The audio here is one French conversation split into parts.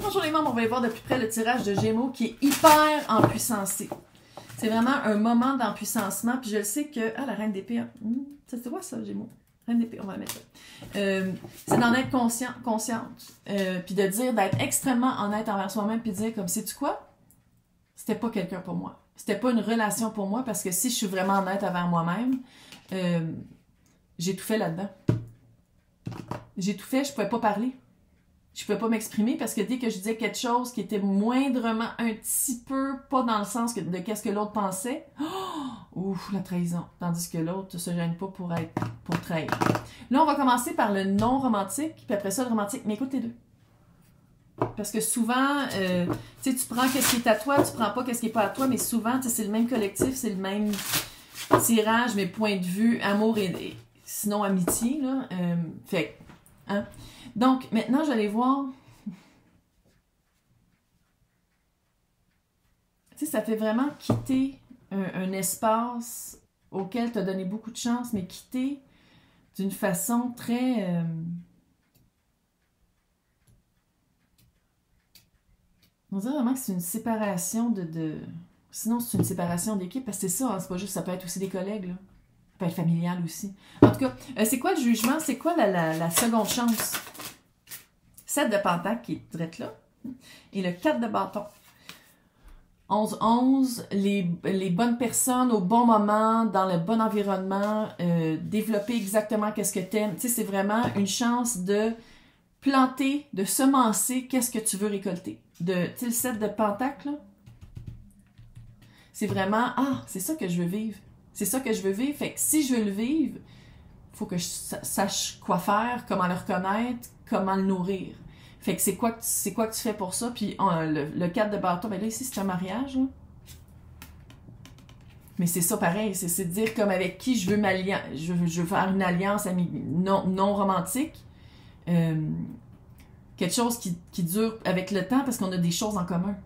Bonjour les membres, on va aller voir de plus près le tirage de Gémeaux qui est hyper empuissancé. C'est vraiment un moment d'empuissancement. Puis je le sais que... Ah, la Reine d'épée. C'est quoi ça, Gémeaux? Reine d'épée, on va la mettre là. C'est d'en être consciente. Puis de dire, d'être extrêmement honnête envers soi-même. Puis de dire comme, sais-tu quoi? C'était pas quelqu'un pour moi. C'était pas une relation pour moi parce que si je suis vraiment honnête envers moi-même, j'ai tout fait là-dedans. J'ai tout fait, je pouvais pas parler. Je pouvais pas m'exprimer parce que dès que je disais quelque chose qui était moindrement un petit peu, pas dans le sens de qu'est-ce que l'autre pensait, ouf, la trahison. Tandis que l'autre se gêne pas pour trahir. Là, on va commencer par le non romantique, puis après ça, le romantique. Mais écoute les deux. Parce que souvent, tu sais, tu prends qu'est-ce qui est à toi, tu prends pas qu'est-ce qui est pas à toi, mais souvent, c'est le même collectif, c'est le même tirage, mais point de vue, amour et sinon amitié, là. Fait hein? Donc, maintenant, je vais aller voir. Tu sais, ça fait vraiment quitter un espace auquel tu as donné beaucoup de chance, mais quitter d'une façon très... On dirait vraiment que c'est une séparation Sinon, c'est une séparation d'équipe, parce que c'est ça, hein, c'est pas juste, ça peut être aussi des collègues, là. Ça peut être familial aussi. En tout cas, c'est quoi le jugement? C'est quoi la seconde chance? 7 de pentacle qui est direct là. Et le 4 de bâton. 11-11, les bonnes personnes au bon moment, dans le bon environnement, développer exactement qu'est-ce que t'aimes. Tu sais, c'est vraiment une chance de planter, de semencer qu'est-ce que tu veux récolter. Tu sais, le 7 de pentacle, là, c'est vraiment, c'est ça que je veux vivre. C'est ça que je veux vivre. Fait que si je veux le vivre, il faut que je sache quoi faire, comment le reconnaître, comment le nourrir. Fait que c'est quoi que tu fais pour ça? Puis le 4 de bâton, ben là, ici, c'est un mariage. Là. Mais c'est ça pareil, c'est de dire comme avec qui je veux je veux faire une alliance non romantique. Quelque chose qui dure avec le temps parce qu'on a des choses en commun.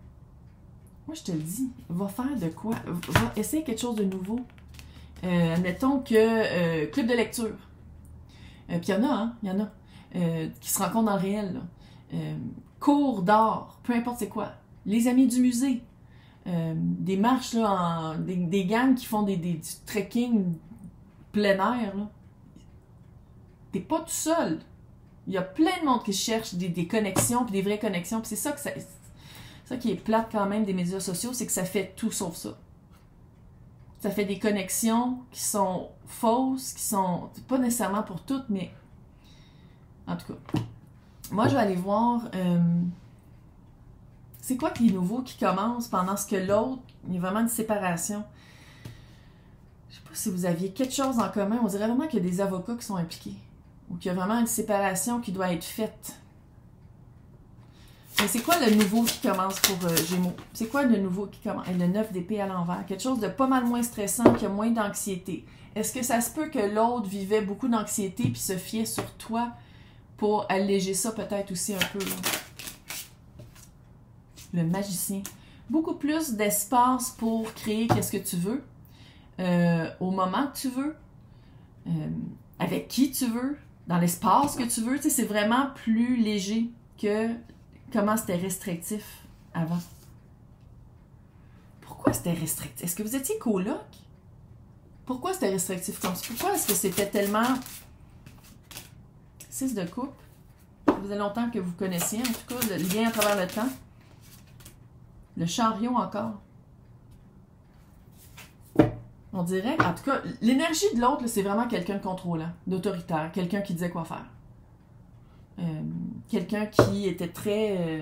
Moi, je te le dis, va faire de quoi? Va essayer quelque chose de nouveau. Admettons que club de lecture. Puis il y en a, hein? Il y en a. Qui se rencontrent dans le réel, là. Cours d'art, peu importe c'est quoi. Les amis du musée. Des marches, là, des gangs qui font du trekking plein air, là. T'es pas tout seul. Il y a plein de monde qui cherche des connexions, puis des vraies connexions. Puis c'est ça qui est plate quand même des médias sociaux, c'est que ça fait tout sauf ça. Ça fait des connexions qui sont fausses, qui sont pas nécessairement pour toutes, mais en tout cas. Moi, je vais aller voir c'est quoi qui est nouveau qui commence pendant ce que l'autre, il y a vraiment une séparation. Je sais pas si vous aviez quelque chose en commun. On dirait vraiment qu'il y a des avocats qui sont impliqués. Ou qu'il y a vraiment une séparation qui doit être faite. Mais c'est quoi le nouveau qui commence pour Gémeaux? C'est quoi le nouveau qui commence? Le 9 d'épée à l'envers. Quelque chose de pas mal moins stressant, qui a moins d'anxiété. Est-ce que ça se peut que l'autre vivait beaucoup d'anxiété puis se fiait sur toi pour alléger ça peut-être aussi un peu? Là. Le magicien. Beaucoup plus d'espace pour créer qu'est-ce que tu veux, au moment que tu veux, avec qui tu veux, dans l'espace que tu veux. Tu sais, c'est vraiment plus léger que comment c'était restrictif avant. Pourquoi c'était restrictif? Est-ce que vous étiez coloc? Pourquoi c'était restrictif comme ça? Pourquoi est-ce que c'était tellement... 6 de coupe. Ça faisait longtemps que vous connaissiez, en tout cas, le lien à travers le temps. Le chariot encore. On dirait, en tout cas, l'énergie de l'autre, c'est vraiment quelqu'un de contrôlant, d'autoritaire, quelqu'un qui disait quoi faire. Quelqu'un qui était très...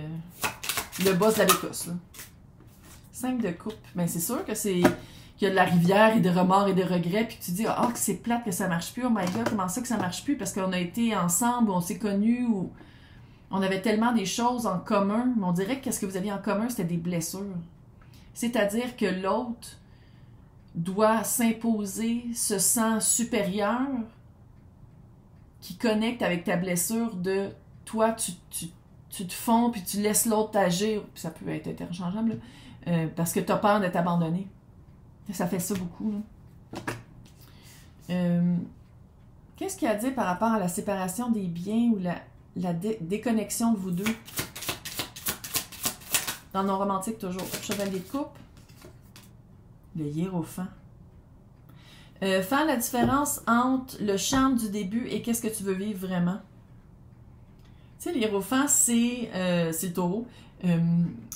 le boss de la bécosse. 5 de coupe. Ben, c'est sûr que c'est... qu'il y a de la rivière et des remords et des regrets, puis tu dis, que c'est plate que ça marche plus, oh my god, comment ça que ça marche plus, parce qu'on a été ensemble, on s'est connus, ou on avait tellement des choses en commun, mais on dirait que ce que vous aviez en commun, c'était des blessures. C'est-à-dire que l'autre doit s'imposer, se sent supérieur, qui connecte avec ta blessure de toi, tu te fonds, puis tu laisses l'autre agir, puis ça peut être interchangeable, là, parce que tu as peur d'être abandonné. Ça fait ça beaucoup. Qu'est-ce qu'il y a à dire par rapport à la séparation des biens ou la déconnexion de vous deux? Dans le non-romantique, toujours. Chevalier de coupe. Le hiérophant. Faire la différence entre le charme du début et qu'est-ce que tu veux vivre vraiment. Tu sais, l'hiérophant, c'est le taureau.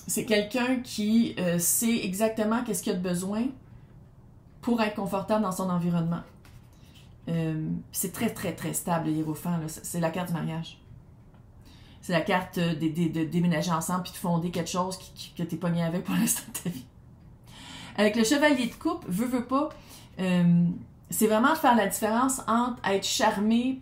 C'est quelqu'un qui sait exactement qu'est-ce qu'il a de besoin pour être confortable dans son environnement. C'est très, très, très stable, le hiérophant. C'est la carte du mariage. C'est la carte de déménager ensemble puis de fonder quelque chose que tu n'es pas mis avec pour l'instant de ta vie. Avec le chevalier de coupe, veux pas, c'est vraiment de faire la différence entre être charmé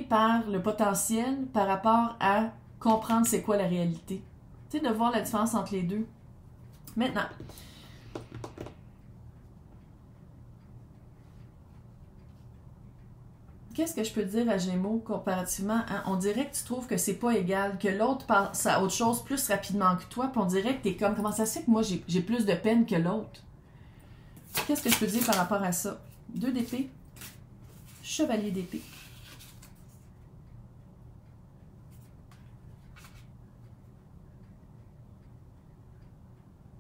par le potentiel par rapport à comprendre c'est quoi la réalité. Tu sais, de voir la différence entre les deux. Maintenant, qu'est-ce que je peux dire à Gémeaux comparativement? Hein? On dirait que tu trouves que c'est pas égal, que l'autre passe à autre chose plus rapidement que toi, puis on dirait que t'es comme, comment ça se fait que moi j'ai plus de peine que l'autre? Qu'est-ce que je peux dire par rapport à ça? 2 d'épée, chevalier d'épée.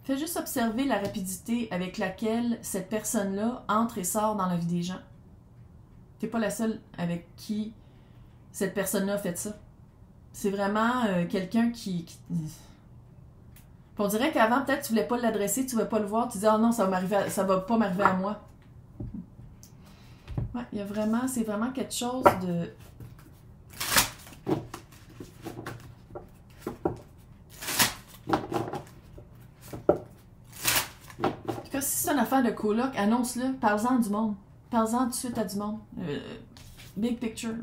Fais juste observer la rapidité avec laquelle cette personne-là entre et sort dans la vie des gens. T'es pas la seule avec qui cette personne-là a fait ça. C'est vraiment quelqu'un qui... On dirait qu'avant, peut-être, tu voulais pas l'adresser, tu voulais pas le voir, tu disais « Oh non, ça va pas m'arriver à moi. » Ouais, il y a vraiment... C'est vraiment quelque chose de... En tout cas, si c'est une affaire de coloc, annonce-le, parle-en du monde. Parle-en tout de suite à du monde. Big picture.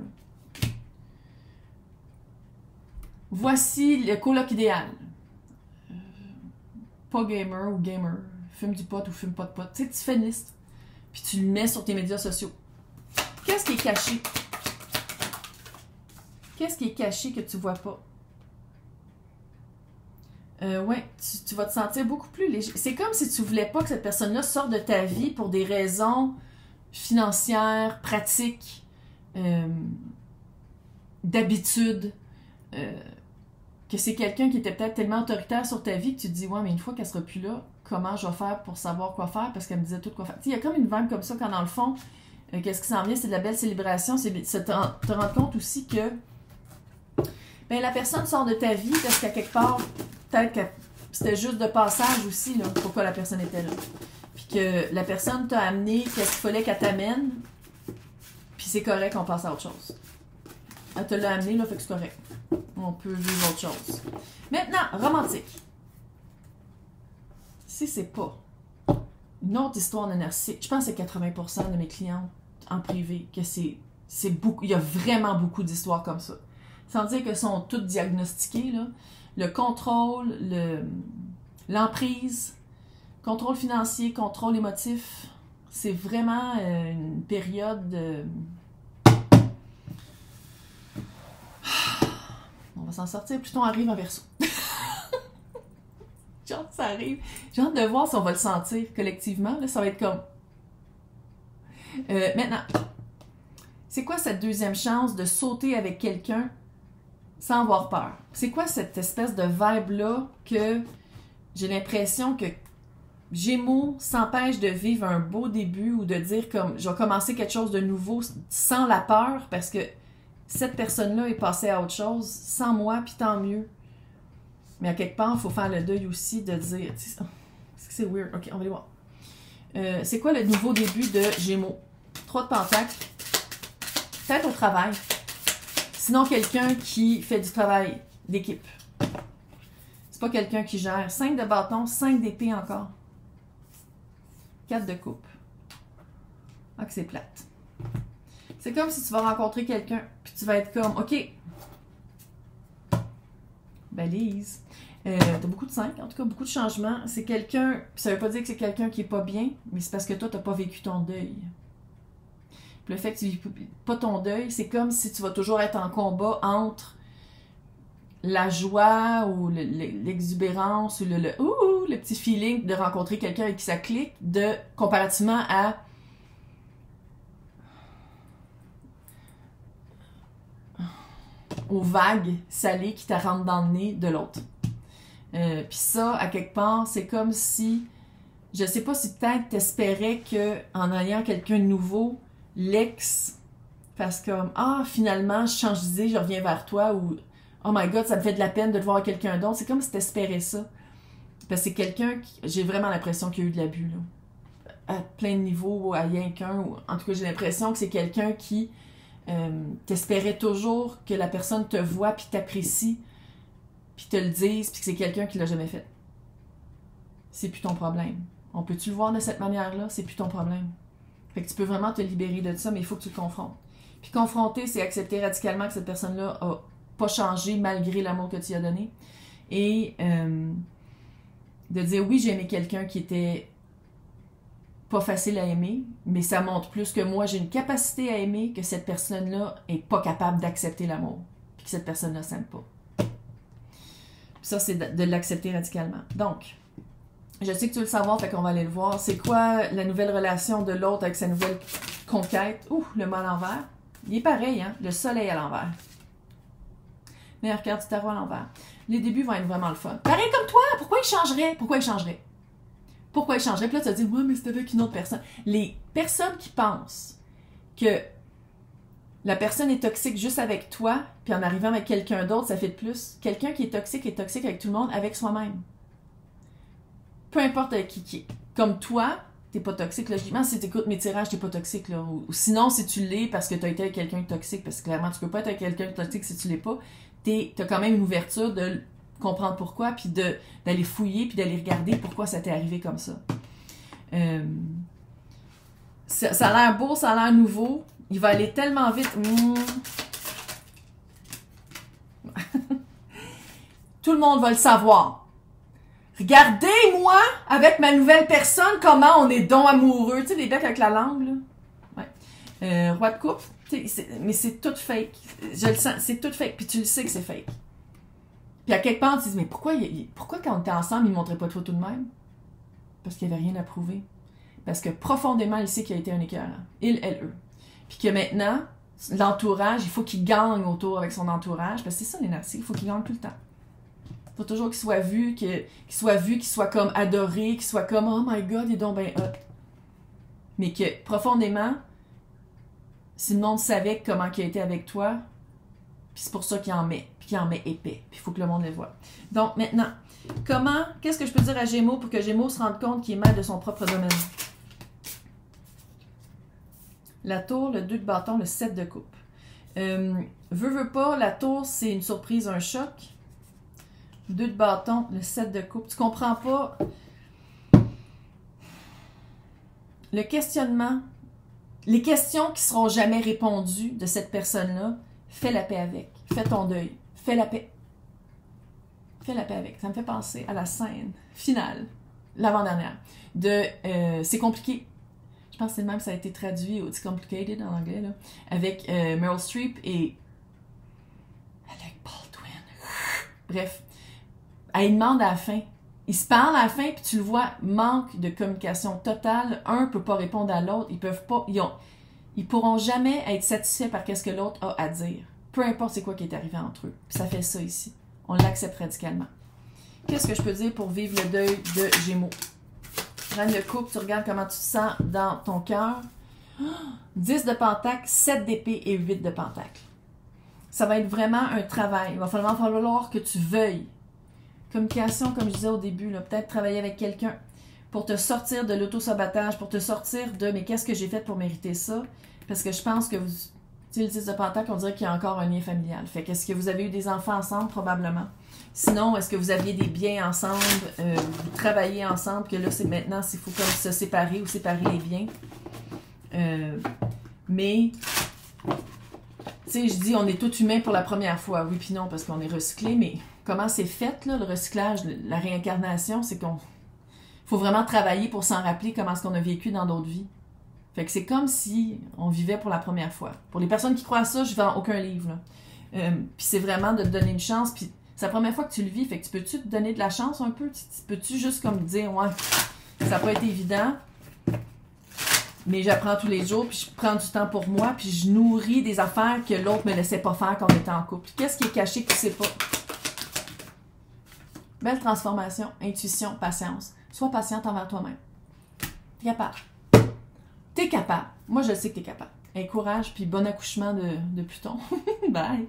Voici le coloc idéal. Pas gamer ou gamer. Fume du pot ou fume pas de pot. Tu sais, tu fais une liste. Puis tu le mets sur tes médias sociaux. Qu'est-ce qui est caché? Qu'est-ce qui est caché que tu vois pas? Ouais, tu vas te sentir beaucoup plus léger. C'est comme si tu voulais pas que cette personne-là sorte de ta vie pour des raisons financières, pratiques, d'habitude, que c'est quelqu'un qui était peut-être tellement autoritaire sur ta vie que tu te dis « Ouais, mais une fois qu'elle sera plus là, comment je vais faire pour savoir quoi faire? » Parce qu'elle me disait tout quoi faire. Tu sais, il y a comme une vibe comme ça quand dans le fond, qu'est-ce qui s'en vient, c'est de la belle célébration, c'est te rendre compte aussi que ben, la personne sort de ta vie parce qu'à quelque part, peut-être que c'était juste de passage aussi, là, pourquoi la personne était là. Puis que la personne t'a amené qu'est-ce qu'il fallait qu'elle t'amène, puis c'est correct, on passe à autre chose. Elle te l'a amené, là, fait que c'est correct. On peut vivre autre chose. Maintenant, romantique. Si c'est pas une autre histoire de narcissique, je pense que c'est 80% de mes clients en privé, que c'est beaucoup, il y a vraiment beaucoup d'histoires comme ça. Sans dire qu'elles sont toutes diagnostiquées, là. Le contrôle, l'emprise, contrôle financier, contrôle émotif, c'est vraiment une période... On va s'en sortir. Pluton arrive en Verseau. J'ai hâte que ça arrive. J'ai hâte de voir si on va le sentir collectivement. Là, ça va être comme... maintenant, c'est quoi cette deuxième chance de sauter avec quelqu'un sans avoir peur? C'est quoi cette espèce de vibe-là que j'ai l'impression que Gémeaux s'empêche de vivre un beau début ou de dire comme je vais commencer quelque chose de nouveau sans la peur parce que cette personne-là est passée à autre chose sans moi, puis tant mieux. Mais à quelque part, il faut faire le deuil aussi de dire... Est-ce que c'est weird? Ok, on va aller voir. C'est quoi le nouveau début de Gémeaux? 3 de Pentacles. Peut-être au travail. Sinon, quelqu'un qui fait du travail d'équipe. C'est pas quelqu'un qui gère. 5 de bâton, 5 d'épée encore. 4 de coupe. Ah, que c'est plate. C'est comme si tu vas rencontrer quelqu'un, puis tu vas être comme, OK, balise. T'as beaucoup de 5, en tout cas, beaucoup de changements. C'est quelqu'un, ça veut pas dire que c'est quelqu'un qui est pas bien, mais c'est parce que toi, t'as pas vécu ton deuil. Puis le fait que tu vis pas ton deuil, c'est comme si tu vas toujours être en combat entre la joie ou l'exubérance ou le petit feeling de rencontrer quelqu'un avec qui ça clique, comparativement à aux vagues salées qui te rentrent dans le nez de l'autre. Puis ça, à quelque part, c'est comme si, je sais pas si peut-être t'espérais qu'en ayant quelqu'un de nouveau, l'ex fasse comme « Ah, finalement, je change d'idée, je reviens vers toi » ou « Oh my God, ça me fait de la peine de te voir quelqu'un d'autre. » C'est comme si t'espérais ça. Parce que c'est quelqu'un qui... J'ai vraiment l'impression qu'il y a eu de l'abus, là. À plein de niveaux, à rien qu'un. En tout cas, j'ai l'impression que c'est quelqu'un qui t'espérait toujours que la personne te voit puis t'apprécie puis te le dise puis que c'est quelqu'un qui l'a jamais fait. C'est plus ton problème. On peut-tu le voir de cette manière-là? C'est plus ton problème. Fait que tu peux vraiment te libérer de ça, mais il faut que tu le confrontes. Puis confronter, c'est accepter radicalement que cette personne-là a pas changé malgré l'amour que tu lui as donné. Et de dire oui, j'ai aimé quelqu'un qui était pas facile à aimer, mais ça montre plus que moi, j'ai une capacité à aimer, que cette personne-là est pas capable d'accepter l'amour. Puis que cette personne-là s'aime pas. Puis ça, c'est de l'accepter radicalement. Donc, je sais que tu veux le savoir, fait qu'on va aller le voir. C'est quoi la nouvelle relation de l'autre avec sa nouvelle conquête? Ouh, le mât à l'envers. Il est pareil, hein? Le soleil à l'envers. Meilleure carte du tarot à l'envers. Les débuts vont être vraiment le fun. Pareil comme toi, pourquoi il changerait? Pourquoi il changerait? Pourquoi il changerait? Puis là, tu vas dire, ouais, mais c'est avec une autre personne. Les personnes qui pensent que la personne est toxique juste avec toi, puis en arrivant avec quelqu'un d'autre, ça fait de plus. Quelqu'un qui est toxique avec tout le monde, avec soi-même. Peu importe avec qui. Comme toi, t'es pas toxique, logiquement. Si t'écoutes mes tirages, t'es pas toxique, là. Ou sinon, si tu l'es parce que t'as été avec quelqu'un de toxique, parce que clairement, tu peux pas être avec quelqu'un de toxique si tu l'es pas, t'as quand même une ouverture de comprendre pourquoi, puis d'aller fouiller, puis d'aller regarder pourquoi ça t'est arrivé comme ça. Ça a l'air beau, ça a l'air nouveau. Il va aller tellement vite. Tout le monde va le savoir. Regardez-moi, avec ma nouvelle personne, comment on est donc amoureux. Tu sais, les becs avec la langue, là. Ouais. Roi de coupe. Mais c'est tout fake. Je le sens, c'est tout fake. Puis tu le sais que c'est fake. Puis à quelque part, tu te dis, mais pourquoi quand on était ensemble, il ne montrait pas de photos de même? Parce qu'il n'y avait rien à prouver. Parce que profondément, il sait qu'il a été un écœurant. Il, elle, eux. Puis que maintenant, l'entourage, il faut qu'il gagne autour avec son entourage. Parce que c'est ça les narcissiques, il faut qu'il gagne tout le temps. Il faut toujours qu'il soit vu, qu'il soit comme adoré, qu'il soit comme, oh my God, il est donc bien hot. Mais que profondément, si le monde savait comment il a été avec toi, puis c'est pour ça qu'il en met, puis qu'il en met épais. Puis il faut que le monde le voit. Donc maintenant, qu'est-ce que je peux dire à Gémeaux pour que Gémeaux se rende compte qu'il est mal de son propre domaine? La tour, le 2 de bâton, le 7 de coupe. Veux pas, la tour, c'est une surprise, un choc. 2 de bâton, le 7 de coupe. Tu comprends pas le questionnement, les questions qui seront jamais répondues de cette personne-là. Fais la paix avec. Fais ton deuil. Fais la paix. Fais la paix avec. Ça me fait penser à la scène finale, l'avant-dernière, de C'est compliqué. Je pense que c'est le même que ça a été traduit au It's Complicated en anglais, là, avec Meryl Streep et Alec Baldwin. Bref, elle demande à la fin. Ils se parlent à la fin, puis tu le vois, manque de communication totale. Un peut pas répondre à l'autre. Ils pourront jamais être satisfaits par ce que l'autre a à dire. Peu importe c'est quoi qui est arrivé entre eux. Puis ça fait ça ici. On l'accepte radicalement. Qu'est-ce que je peux dire pour vivre le deuil de Gémeaux? Reine de coupe, tu regardes comment tu te sens dans ton cœur. 10 de pentacle, 7 d'épée et 8 de pentacle. Ça va être vraiment un travail. Il va falloir que tu veuilles. Communication, comme je disais au début, peut-être travailler avec quelqu'un pour te sortir de l'auto-sabotage, pour te sortir de « mais qu'est-ce que j'ai fait pour mériter ça? » Parce que je pense que vous... Tu sais, le 10 de pentacle, on dirait qu'il y a encore un lien familial. Fait qu'est-ce que vous avez eu des enfants ensemble? Probablement. Sinon, est-ce que vous aviez des biens ensemble? Vous travaillez ensemble? Que là, c'est maintenant, s'il faut comme se séparer ou séparer les biens. Mais, tu sais, je dis, on est tous humains pour la première fois. Oui, puis non, parce qu'on est recyclé. Mais comment c'est fait, là, le recyclage, la réincarnation? C'est qu'on... faut vraiment travailler pour s'en rappeler comment est-ce qu'on a vécu dans d'autres vies. Fait que c'est comme si on vivait pour la première fois. Pour les personnes qui croient à ça, je vends aucun livre. Puis c'est vraiment de te donner une chance. Puis c'est la première fois que tu le vis. Fait que tu peux-tu te donner de la chance un peu? Peux-tu juste comme dire, ouais, ça n'a pas été évident, Mais j'apprends tous les jours, puis je prends du temps pour moi, puis je nourris des affaires que l'autre me laissait pas faire quand on était en couple. Qu'est-ce qui est caché que tu sais pas? Belle transformation, intuition, patience. Sois patiente envers toi-même. T'es capable. T'es capable. Moi, je sais que t'es capable. Et courage, puis bon accouchement de Pluton. Bye!